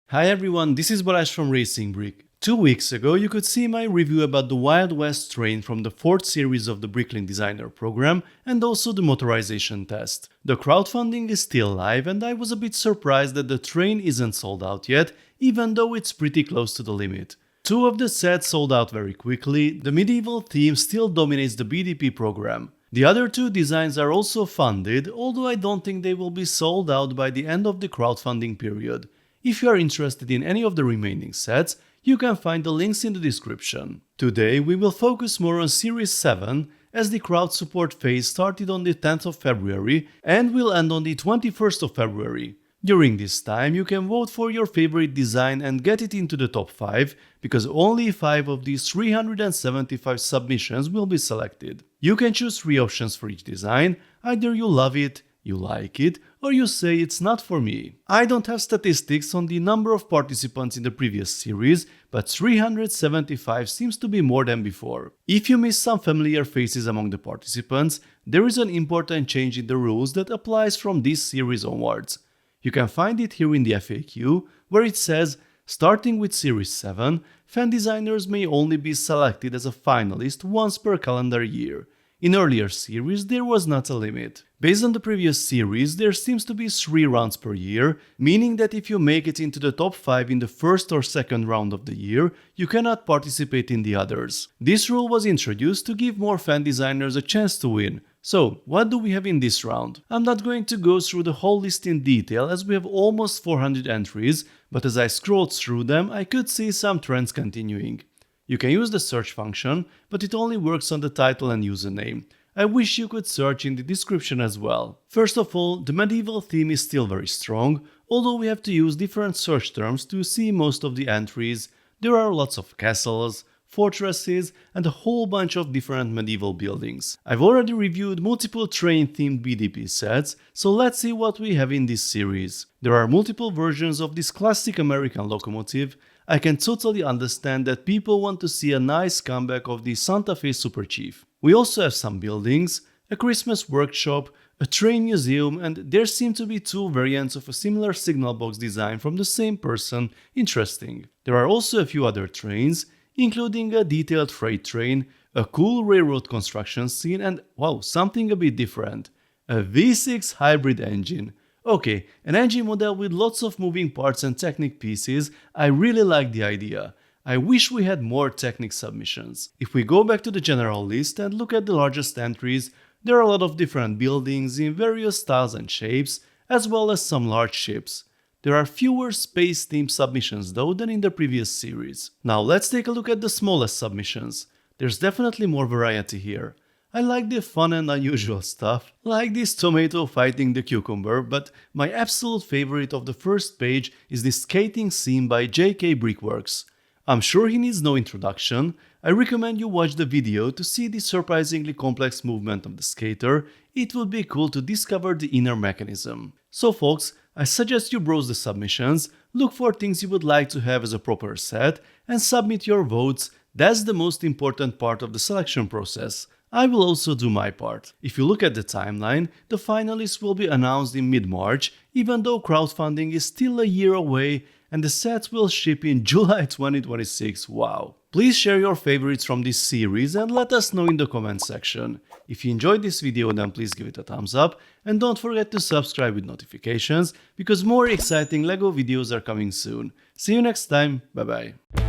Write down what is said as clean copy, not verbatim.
Hi everyone, this is Balázs from RacingBrick. 2 weeks ago, you could see my review about the Wild West train from the 4th series of the Bricklink Designer Program and also the motorization test. The crowdfunding is still live and I was a bit surprised that the train isn't sold out yet, even though it's pretty close to the limit. 2 of the sets sold out very quickly. The medieval theme still dominates the BDP program. The other 2 designs are also funded, although I don't think they will be sold out by the end of the crowdfunding period. If you are interested in any of the remaining sets, you can find the links in the description. Today we will focus more on Series 7 as the crowd support phase started on the 10th of February and will end on the 21st of February. During this time you can vote for your favorite design and get it into the top 5 because only 5 of these 375 submissions will be selected. You can choose 3 options for each design, either you love it, you like it, or you say it's not for me. I don't have statistics on the number of participants in the previous series, but 375 seems to be more than before. If you miss some familiar faces among the participants, there is an important change in the rules that applies from this series onwards. You can find it here in the FAQ, where it says, starting with Series 7, fan designers may only be selected as a finalist once per calendar year. In earlier series, there was not a limit. Based on the previous series, there seems to be 3 rounds per year, meaning that if you make it into the top 5 in the first or second round of the year, you cannot participate in the others. This rule was introduced to give more fan designers a chance to win. So, what do we have in this round? I'm not going to go through the whole list in detail as we have almost 400 entries, but as I scrolled through them, I could see some trends continuing. You can use the search function, but it only works on the title and username. I wish you could search in the description as well. First of all, the medieval theme is still very strong, although we have to use different search terms to see most of the entries. There are lots of castles, fortresses, and a whole bunch of different medieval buildings. I've already reviewed multiple train-themed BDP sets, so let's see what we have in this series. There are multiple versions of this classic American locomotive. I can totally understand that people want to see a nice comeback of the Santa Fe Super Chief. We also have some buildings, a Christmas workshop, a train museum, and there seem to be 2 variants of a similar signal box design from the same person. Interesting. There are also a few other trains, including a detailed freight train, a cool railroad construction scene, and wow, something a bit different. A V6 hybrid engine. Okay, an engine model with lots of moving parts and Technic pieces. I really like the idea. I wish we had more Technic submissions. If we go back to the general list and look at the largest entries, there are a lot of different buildings in various styles and shapes, as well as some large ships. There are fewer space-themed submissions though than in the previous series. Now let's take a look at the smallest submissions. There's definitely more variety here. I like the fun and unusual stuff, like this tomato fighting the cucumber, but my absolute favorite of the first page is this skating scene by JK Brickworks. I'm sure he needs no introduction. I recommend you watch the video to see the surprisingly complex movement of the skater. It would be cool to discover the inner mechanism. So folks, I suggest you browse the submissions, look for things you would like to have as a proper set, and submit your votes. That's the most important part of the selection process. I will also do my part. If you look at the timeline, the finalists will be announced in mid-March, even though crowdfunding is still a year away and the sets will ship in July 2026. Wow. Please share your favorites from this series and let us know in the comment section. If you enjoyed this video, then please give it a thumbs up and don't forget to subscribe with notifications because more exciting LEGO videos are coming soon. See you next time. Bye bye.